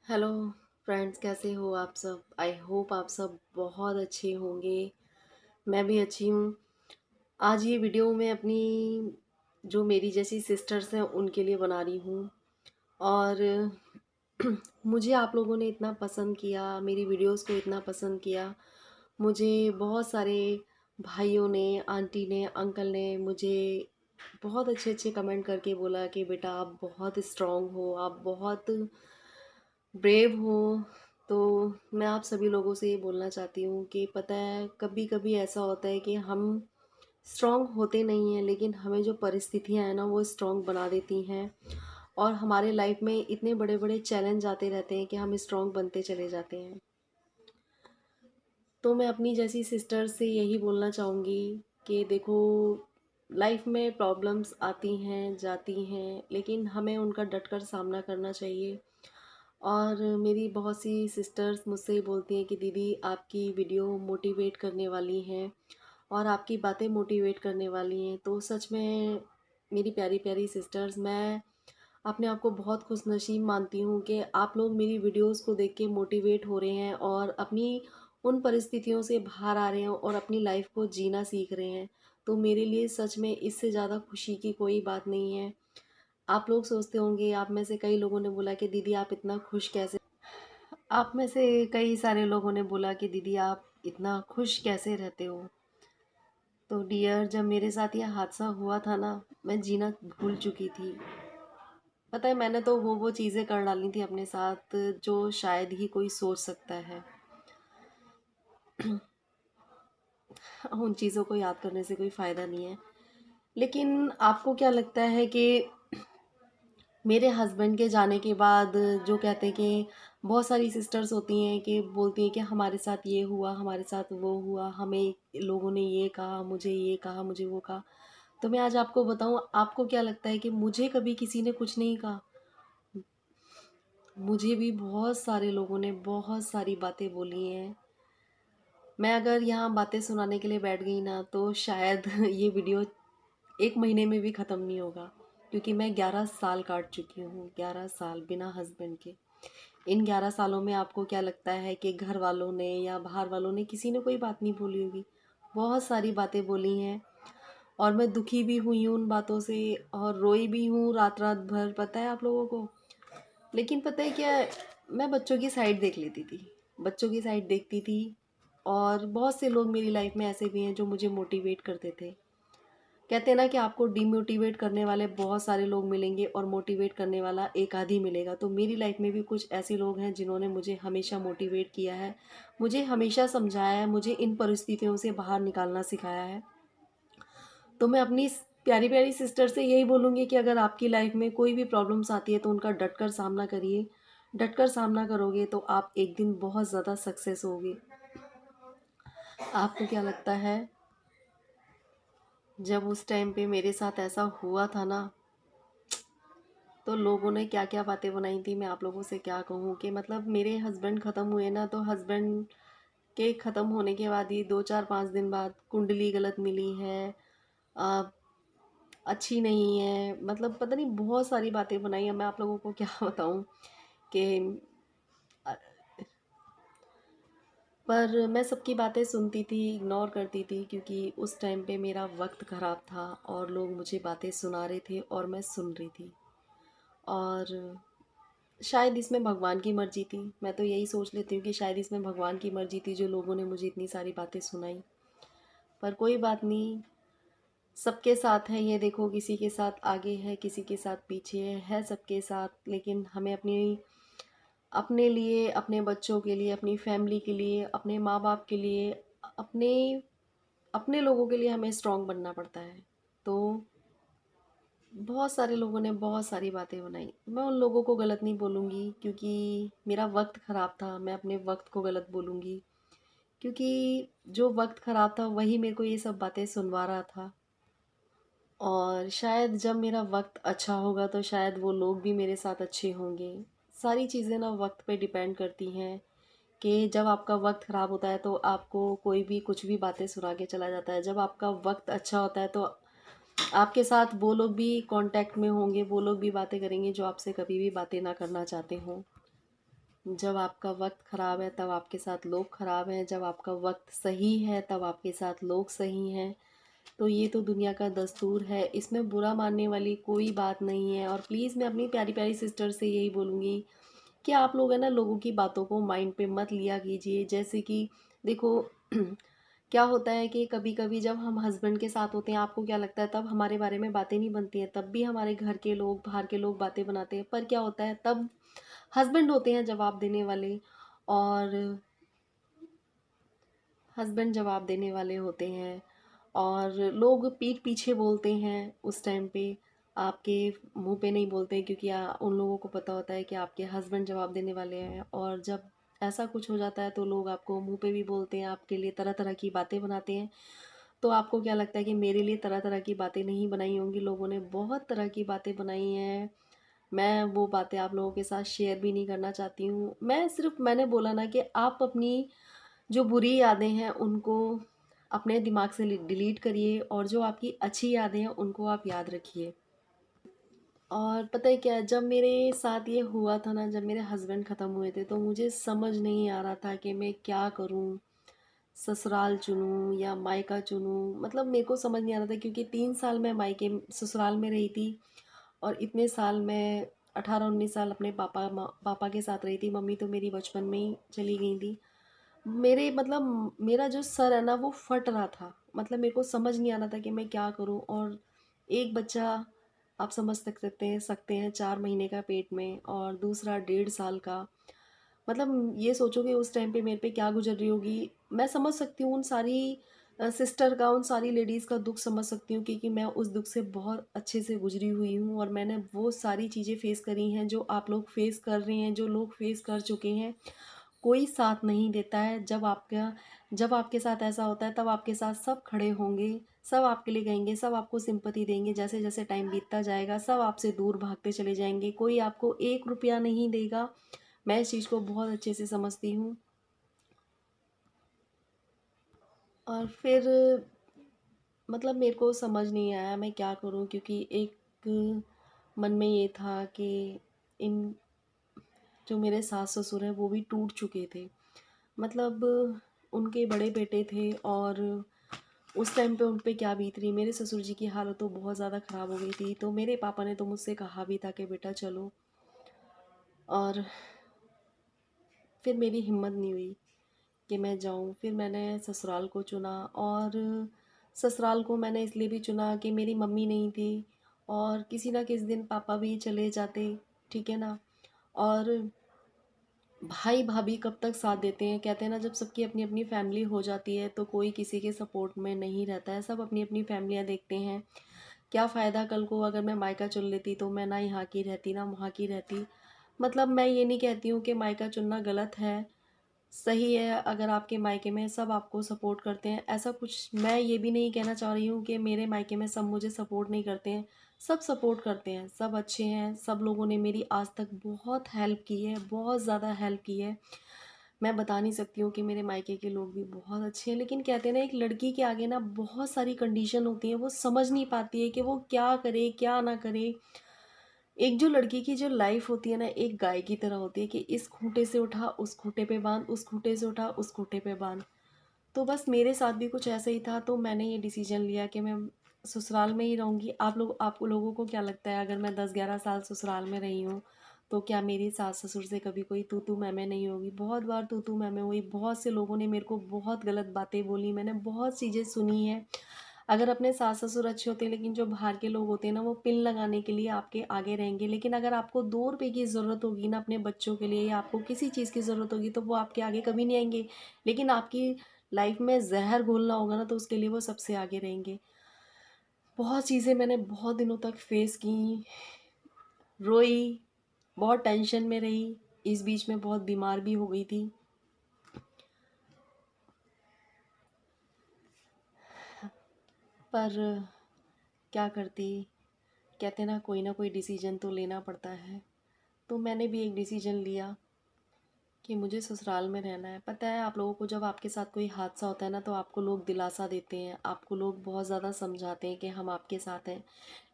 Hello friends, कैसे हो आप सब। आई होप आप सब बहुत अच्छे होंगे। मैं भी अच्छी हूँ। आज ये वीडियो मैं अपनी जो मेरी जैसी सिस्टर्स हैं उनके लिए बना रही हूँ। और मुझे आप लोगों ने इतना पसंद किया, मेरी वीडियोस को इतना पसंद किया। मुझे बहुत सारे भाइयों ने, आंटी ने, अंकल ने मुझे बहुत अच्छे अच्छे कमेंट करके बोला कि बेटा आप बहुत स्ट्रांग हो, आप बहुत ब्रेव हो। तो मैं आप सभी लोगों से ये बोलना चाहती हूँ कि पता है, कभी कभी ऐसा होता है कि हम स्ट्रांग होते नहीं हैं, लेकिन हमें जो परिस्थितियाँ हैं ना वो स्ट्रांग बना देती हैं। और हमारे लाइफ में इतने बड़े बड़े चैलेंज आते रहते हैं कि हम स्ट्रांग बनते चले जाते हैं। तो मैं अपनी जैसी सिस्टर से यही बोलना चाहूँगी कि देखो, लाइफ में प्रॉब्लम्स आती हैं जाती हैं, लेकिन हमें उनका डट कर सामना करना चाहिए। और मेरी बहुत सी सिस्टर्स मुझसे ही बोलती हैं कि दीदी आपकी वीडियो मोटिवेट करने वाली हैं और आपकी बातें मोटिवेट करने वाली हैं। तो सच में मेरी प्यारी प्यारी सिस्टर्स, मैं अपने आप को बहुत खुशनसीब मानती हूँ कि आप लोग मेरी वीडियोस को देख के मोटिवेट हो रहे हैं और अपनी उन परिस्थितियों से बाहर आ रहे हैं और अपनी लाइफ को जीना सीख रहे हैं। तो मेरे लिए सच में इससे ज़्यादा खुशी की कोई बात नहीं है। आप लोग सोचते होंगे, आप में से कई लोगों ने बोला कि दीदी आप इतना खुश कैसे, आप में से कई सारे लोगों ने बोला कि दीदी आप इतना खुश कैसे रहते हो। तो डियर, जब मेरे साथ ये हादसा हुआ था ना, मैं जीना भूल चुकी थी। पता है, मैंने तो वो चीज़ें कर डाली थी अपने साथ जो शायद ही कोई सोच सकता है। उन चीज़ों को याद करने से कोई फ़ायदा नहीं है। लेकिन आपको क्या लगता है कि मेरे हस्बैंड के जाने के बाद, जो कहते हैं कि बहुत सारी सिस्टर्स होती हैं कि बोलती हैं कि हमारे साथ ये हुआ, हमारे साथ वो हुआ, हमें लोगों ने ये कहा, मुझे ये कहा, मुझे वो कहा। तो मैं आज आपको बताऊं, आपको क्या लगता है कि मुझे कभी किसी ने कुछ नहीं कहा? मुझे भी बहुत सारे लोगों ने बहुत सारी बातें बोली हैं। मैं अगर यहाँ बातें सुनाने के लिए बैठ गई ना तो शायद ये वीडियो 1 महीने में भी ख़त्म नहीं होगा। क्योंकि मैं 11 साल काट चुकी हूँ, 11 साल बिना हस्बैंड के। इन 11 सालों में आपको क्या लगता है कि घर वालों ने या बाहर वालों ने किसी ने कोई बात नहीं बोली होगी? बहुत सारी बातें बोली हैं। और मैं दुखी भी हुई हूँ उन बातों से, और रोई भी हूँ रात रात भर, पता है आप लोगों को। लेकिन पता है क्या है, मैं बच्चों की साइड देख लेती थी, बच्चों की साइड देखती थी। और बहुत से लोग मेरी लाइफ में ऐसे भी हैं जो मुझे मोटिवेट करते थे। कहते हैं ना कि आपको डिमोटिवेट करने वाले बहुत सारे लोग मिलेंगे और मोटिवेट करने वाला एक आध ही मिलेगा। तो मेरी लाइफ में भी कुछ ऐसे लोग हैं जिन्होंने मुझे हमेशा मोटिवेट किया है, मुझे हमेशा समझाया है, मुझे इन परिस्थितियों से बाहर निकालना सिखाया है। तो मैं अपनी प्यारी प्यारी सिस्टर से यही बोलूँगी कि अगर आपकी लाइफ में कोई भी प्रॉब्लम्स आती है तो उनका डट कर सामना करिए। डट कर सामना करोगे तो आप एक दिन बहुत ज़्यादा सक्सेस होगे। आपको क्या लगता है, जब उस टाइम पे मेरे साथ ऐसा हुआ था ना, तो लोगों ने क्या क्या बातें बनाई थी, मैं आप लोगों से क्या कहूँ कि मतलब मेरे हस्बैंड ख़त्म हुए ना, तो हस्बैंड के ख़त्म होने के बाद ही 2 4 5 दिन बाद कुंडली गलत मिली है, आ, अच्छी नहीं है, मतलब पता नहीं बहुत सारी बातें बनाई हैं। मैं आप लोगों को क्या बताऊँ कि अ, पर मैं सबकी बातें सुनती थी, इग्नोर करती थी, क्योंकि उस टाइम पे मेरा वक्त ख़राब था और लोग मुझे बातें सुना रहे थे और मैं सुन रही थी। और शायद इसमें भगवान की मर्जी थी, मैं तो यही सोच लेती हूँ कि शायद इसमें भगवान की मर्जी थी जो लोगों ने मुझे इतनी सारी बातें सुनाई। पर कोई बात नहीं, सबके साथ है ये, देखो किसी के साथ आगे है, किसी के साथ पीछे है सबके साथ। लेकिन हमें अपनी, अपने लिए, अपने बच्चों के लिए, अपनी फैमिली के लिए, अपने माँ बाप के लिए, अपने अपने लोगों के लिए हमें स्ट्रांग बनना पड़ता है। तो बहुत सारे लोगों ने बहुत सारी बातें बनाई, मैं उन लोगों को गलत नहीं बोलूँगी क्योंकि मेरा वक्त ख़राब था। मैं अपने वक्त को गलत बोलूँगी क्योंकि जो वक्त ख़राब था वही मेरे को ये सब बातें सुनवा रहा था। और शायद जब मेरा वक्त अच्छा होगा तो शायद वो लोग भी मेरे साथ अच्छे होंगे। सारी चीज़ें ना वक्त पे डिपेंड करती हैं कि जब आपका वक्त ख़राब होता है तो आपको कोई भी कुछ भी बातें सुना के चला जाता है। जब आपका वक्त अच्छा होता है तो आपके साथ वो लोग भी कांटेक्ट में होंगे, वो लोग भी बातें करेंगे जो आपसे कभी भी बातें ना करना चाहते हों। जब आपका वक्त ख़राब है तब आपके साथ लोग ख़राब हैं, जब आपका वक्त सही है तब आपके साथ लोग सही हैं। तो ये तो दुनिया का दस्तूर है, इसमें बुरा मानने वाली कोई बात नहीं है। और प्लीज़ मैं अपनी प्यारी प्यारी सिस्टर से यही बोलूँगी कि आप लोग है ना, लोगों की बातों को माइंड पे मत लिया कीजिए। जैसे कि देखो क्या होता है कि कभी कभी जब हम हस्बैंड के साथ होते हैं, आपको क्या लगता है तब हमारे बारे में बातें नहीं बनती हैं, तब भी हमारे घर के लोग, बाहर के लोग बातें बनाते हैं। पर क्या होता है, तब हस्बैंड होते हैं जवाब देने वाले, और हस्बैंड जवाब देने वाले होते हैं, और लोग पीठ पीछे बोलते हैं उस टाइम पे, आपके मुंह पे नहीं बोलते, क्योंकि उन लोगों को पता होता है कि आपके हस्बैंड जवाब देने वाले हैं। और जब ऐसा कुछ हो जाता है तो लोग आपको मुंह पे भी बोलते हैं, आपके लिए तरह तरह की बातें बनाते हैं। तो आपको क्या लगता है कि मेरे लिए तरह तरह की बातें नहीं बनाई होंगी? लोगों ने बहुत तरह की बातें बनाई हैं। मैं वो बातें आप लोगों के साथ शेयर भी नहीं करना चाहती हूँ। मैंने बोला ना कि आप अपनी जो बुरी यादें हैं उनको अपने दिमाग से डिलीट करिए, और जो आपकी अच्छी यादें हैं उनको आप याद रखिए। और पता है क्या, जब मेरे साथ ये हुआ था ना, जब मेरे हस्बैंड ख़त्म हुए थे, तो मुझे समझ नहीं आ रहा था कि मैं क्या करूं, ससुराल चुनूं या मायका चुनूं। मतलब मेरे को समझ नहीं आ रहा था, क्योंकि 3 साल मैं मायके ससुराल में रही थी, और इतने साल मैं 18-19 साल अपने पापा के साथ रही थी। मम्मी तो मेरी बचपन में ही चली गई थी। मेरे मतलब मेरा जो सर है ना वो फट रहा था। मतलब मेरे को समझ नहीं आ रहा था कि मैं क्या करूं। और एक बच्चा, आप समझ सकते हैं 4 महीने का पेट में, और दूसरा 1.5 साल का। मतलब ये सोचो कि उस टाइम पे मेरे पे क्या गुजर रही होगी। मैं समझ सकती हूँ उन सारी सिस्टर का, उन सारी लेडीज़ का दुख समझ सकती हूँ, क्योंकि मैं उस दुख से बहुत अच्छे से गुजरी हुई हूँ, और मैंने वो सारी चीज़ें फेस करी हैं जो आप लोग फेस कर रहे हैं, जो लोग फेस कर चुके हैं। कोई साथ नहीं देता है। जब आपके साथ ऐसा होता है, तब आपके साथ सब खड़े होंगे, सब आपके लिए कहेंगे, सब आपको सिंपैथी देंगे। जैसे जैसे टाइम बीतता जाएगा सब आपसे दूर भागते चले जाएंगे, कोई आपको 1 रुपया नहीं देगा। मैं इस चीज़ को बहुत अच्छे से समझती हूँ। और फिर मतलब मेरे को समझ नहीं आया मैं क्या करूँ, क्योंकि एक मन में ये था कि इन जो मेरे सास ससुर हैं वो भी टूट चुके थे। मतलब उनके बड़े बेटे थे, और उस टाइम पे उन पे क्या बीत रही, मेरे ससुर जी की हालत तो बहुत ज़्यादा ख़राब हो गई थी। तो मेरे पापा ने तो मुझसे कहा भी था कि बेटा चलो। और फिर मेरी हिम्मत नहीं हुई कि मैं जाऊं। फिर मैंने ससुराल को चुना, और ससुराल को मैंने इसलिए भी चुना कि मेरी मम्मी नहीं थी, और किसी ना किसी दिन पापा भी चले जाते, ठीक है ना। और भाई भाभी कब तक साथ देते हैं? कहते हैं ना, जब सबकी अपनी अपनी फैमिली हो जाती है तो कोई किसी के सपोर्ट में नहीं रहता है, सब अपनी अपनी फैमिलियाँ देखते हैं। क्या फ़ायदा कल को अगर मैं मायका चुन लेती तो मैं ना यहाँ की रहती ना वहाँ की रहती। मतलब मैं ये नहीं कहती हूँ कि मायका चुनना गलत है, सही है। अगर आपके मायके में सब आपको सपोर्ट करते हैं, ऐसा कुछ मैं ये भी नहीं कहना चाह रही हूँ कि मेरे मायके में सब मुझे सपोर्ट नहीं करते हैं। सब सपोर्ट करते हैं, सब अच्छे हैं। सब लोगों ने मेरी आज तक बहुत हेल्प की है, बहुत ज़्यादा हेल्प की है। मैं बता नहीं सकती हूँ कि मेरे मायके के लोग भी बहुत अच्छे हैं। लेकिन कहते हैं ना, एक लड़की के आगे ना बहुत सारी कंडीशन होती हैं, वो समझ नहीं पाती है कि वो क्या करे क्या ना करे। एक जो लड़की की जो लाइफ होती है ना, एक गाय की तरह होती है कि इस खूंटे से उठा उस खूंटे पे बांध, उस खूंटे से उठा उस खूंटे पे बांध। तो बस मेरे साथ भी कुछ ऐसा ही था। तो मैंने ये डिसीजन लिया कि मैं ससुराल में ही रहूँगी। आप लोगों को क्या लगता है, अगर मैं 10-11 साल ससुराल में रही हूँ तो क्या मेरी सास ससुर से कभी कोई तू तू मैं नहीं होगी? बहुत बार तू तू मैं हुई। बहुत से लोगों ने मेरे को बहुत गलत बातें बोली, मैंने बहुत चीज़ें सुनी हैं। अगर अपने सास ससुर अच्छे होते हैं, लेकिन जो बाहर के लोग होते हैं ना, वो पिन लगाने के लिए आपके आगे रहेंगे। लेकिन अगर आपको 2 रुपए की ज़रूरत होगी ना अपने बच्चों के लिए, या आपको किसी चीज़ की ज़रूरत होगी, तो वो आपके आगे कभी नहीं आएंगे। लेकिन आपकी लाइफ में जहर घोलना होगा ना, तो उसके लिए वो सबसे आगे रहेंगे। बहुत चीज़ें मैंने बहुत दिनों तक फेस की, रोई, बहुत टेंशन में रही। इस बीच में बहुत बीमार भी हो गई थी। पर क्या करती, कहते ना कोई डिसीजन तो लेना पड़ता है। तो मैंने भी एक डिसीजन लिया कि मुझे ससुराल में रहना है। पता है, आप लोगों को जब आपके साथ कोई हादसा होता है ना, तो आपको लोग दिलासा देते हैं, आपको लोग बहुत ज़्यादा समझाते हैं कि हम आपके साथ हैं।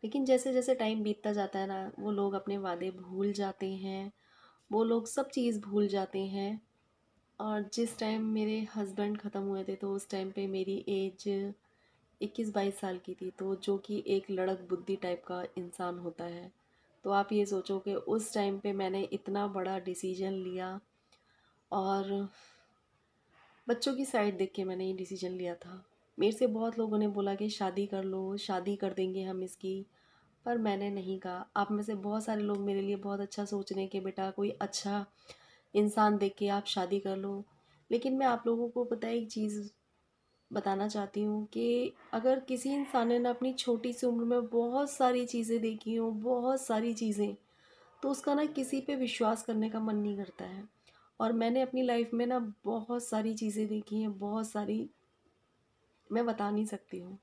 लेकिन जैसे जैसे टाइम बीतता जाता है ना, वो लोग अपने वादे भूल जाते हैं, वो लोग सब चीज़ भूल जाते हैं। और जिस टाइम मेरे हस्बैंड ख़त्म हुए थे तो उस टाइम पे मेरी एज 21-22 साल की थी, तो जो कि एक लड़क बुद्धि टाइप का इंसान होता है। तो आप ये सोचो कि उस टाइम पे मैंने इतना बड़ा डिसीजन लिया, और बच्चों की साइड देख के मैंने ये डिसीजन लिया था। मेरे से बहुत लोगों ने बोला कि शादी कर लो, शादी कर देंगे हम इसकी, पर मैंने नहीं कहा। आप में से बहुत सारे लोग मेरे लिए बहुत अच्छा सोच रहे हैं कि बेटा कोई अच्छा इंसान देख के आप शादी कर लो। लेकिन मैं आप लोगों को पता है एक चीज़ बताना चाहती हूँ कि अगर किसी इंसान ने ना अपनी छोटी सी उम्र में बहुत सारी चीज़ें देखी हों, बहुत सारी चीज़ें, तो उसका ना किसी पे विश्वास करने का मन नहीं करता है। और मैंने अपनी लाइफ में ना बहुत सारी चीज़ें देखी हैं, बहुत सारी, मैं बता नहीं सकती हूँ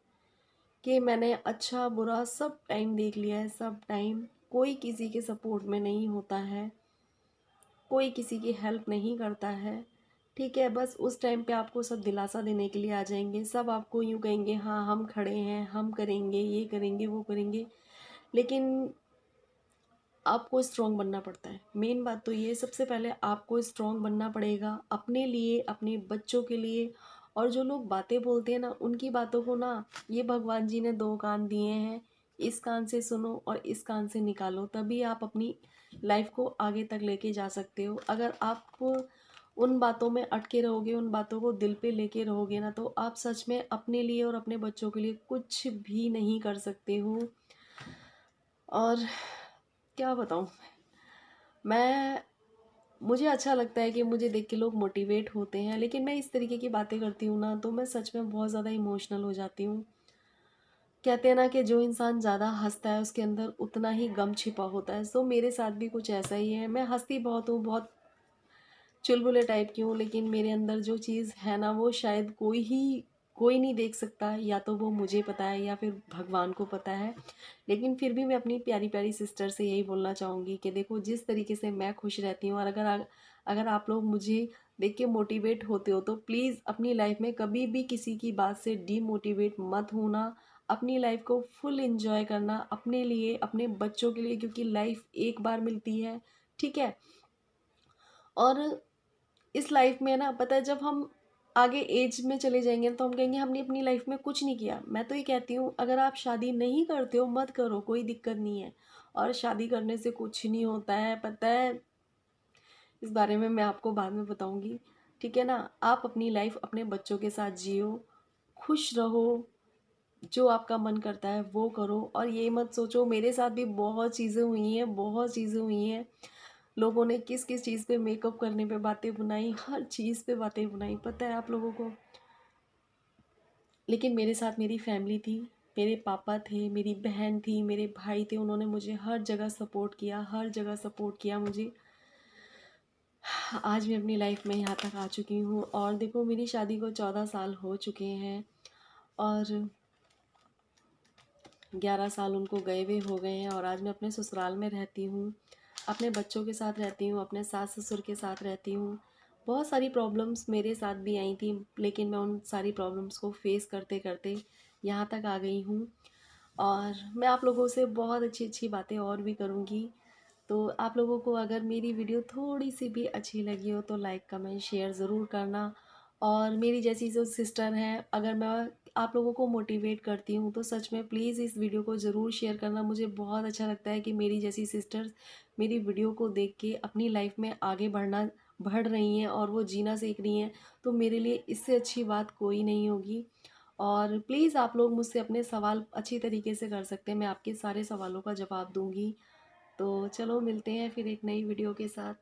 कि मैंने अच्छा बुरा सब टाइम देख लिया है, सब टाइम। कोई किसी के सपोर्ट में नहीं होता है, कोई किसी की हेल्प नहीं करता है। ठीक है, बस उस टाइम पे आपको सब दिलासा देने के लिए आ जाएंगे, सब आपको यूँ कहेंगे हाँ हम खड़े हैं, हम करेंगे, ये करेंगे, वो करेंगे। लेकिन आपको स्ट्रॉन्ग बनना पड़ता है। मेन बात तो ये, सबसे पहले आपको स्ट्रॉन्ग बनना पड़ेगा अपने लिए, अपने बच्चों के लिए। और जो लोग बातें बोलते हैं ना, उनकी बातों को ना, ये भगवान जी ने दो कान दिए हैं, इस कान से सुनो और इस कान से निकालो, तभी आप अपनी लाइफ को आगे तक लेके जा सकते हो। अगर आप उन बातों में अटके रहोगे, उन बातों को दिल पे लेके रहोगे ना, तो आप सच में अपने लिए और अपने बच्चों के लिए कुछ भी नहीं कर सकते हो। और क्या बताऊँ मैं, मुझे अच्छा लगता है कि मुझे देख के लोग मोटिवेट होते हैं, लेकिन मैं इस तरीके की बातें करती हूँ ना, तो मैं सच में बहुत ज़्यादा इमोशनल हो जाती हूँ। कहते हैं ना कि जो इंसान ज़्यादा हंसता है उसके अंदर उतना ही गम छिपा होता है। सो मेरे साथ भी कुछ ऐसा ही है। मैं हंसती बहुत हूँ, बहुत चुलबुले टाइप की हूँ, लेकिन मेरे अंदर जो चीज़ है ना, वो शायद कोई नहीं देख सकता। या तो वो मुझे पता है या फिर भगवान को पता है। लेकिन फिर भी मैं अपनी प्यारी प्यारी सिस्टर से यही बोलना चाहूँगी कि देखो, जिस तरीके से मैं खुश रहती हूँ, और अगर आप लोग मुझे देख के मोटिवेट होते हो, तो प्लीज़ अपनी लाइफ में कभी भी किसी की बात से डीमोटिवेट मत होना। अपनी लाइफ को फुल एंजॉय करना, अपने लिए, अपने बच्चों के लिए, क्योंकि लाइफ एक बार मिलती है। ठीक है। और इस लाइफ में ना, पता है, जब हम आगे एज में चले जाएंगे ना, तो हम कहेंगे हमने अपनी लाइफ में कुछ नहीं किया। मैं तो ये कहती हूँ, अगर आप शादी नहीं करते हो मत करो, कोई दिक्कत नहीं है। और शादी करने से कुछ नहीं होता है, पता है। इस बारे में मैं आपको बाद में बताऊंगी। ठीक है ना। आप अपनी लाइफ अपने बच्चों के साथ जियो, खुश रहो, जो आपका मन करता है वो करो। और ये मत सोचो, मेरे साथ भी बहुत चीज़ें हुई हैं, बहुत चीज़ें हुई हैं। लोगों ने किस किस चीज़ पे मेकअप करने पे बातें बनाई, हर चीज़ पे बातें बनाई, पता है आप लोगों को। लेकिन मेरे साथ मेरी फैमिली थी, मेरे पापा थे, मेरी बहन थी, मेरे भाई थे, उन्होंने मुझे हर जगह सपोर्ट किया, हर जगह सपोर्ट किया मुझे। आज मैं अपनी लाइफ में यहाँ तक आ चुकी हूँ, और देखो मेरी शादी को 14 साल हो चुके हैं, और 11 साल उनको गए हुए हो गए हैं। और आज मैं अपने ससुराल में रहती हूँ, अपने बच्चों के साथ रहती हूँ, अपने सास ससुर के साथ रहती हूँ। बहुत सारी प्रॉब्लम्स मेरे साथ भी आई थी, लेकिन मैं उन सारी प्रॉब्लम्स को फेस करते करते यहाँ तक आ गई हूँ। और मैं आप लोगों से बहुत अच्छी अच्छी बातें और भी करूँगी। तो आप लोगों को अगर मेरी वीडियो थोड़ी सी भी अच्छी लगी हो तो लाइक कमेंट शेयर ज़रूर करना। और मेरी जैसी जो सिस्टर हैं, अगर मैं आप लोगों को मोटिवेट करती हूँ तो सच में प्लीज़ इस वीडियो को ज़रूर शेयर करना। मुझे बहुत अच्छा लगता है कि मेरी जैसी सिस्टर्स मेरी वीडियो को देख के अपनी लाइफ में आगे बढ़ रही हैं, और वो जीना सीख रही हैं। तो मेरे लिए इससे अच्छी बात कोई नहीं होगी। और प्लीज़ आप लोग मुझसे अपने सवाल अच्छी तरीके से कर सकते हैं, मैं आपके सारे सवालों का जवाब दूंगी। तो चलो मिलते हैं फिर एक नई वीडियो के साथ।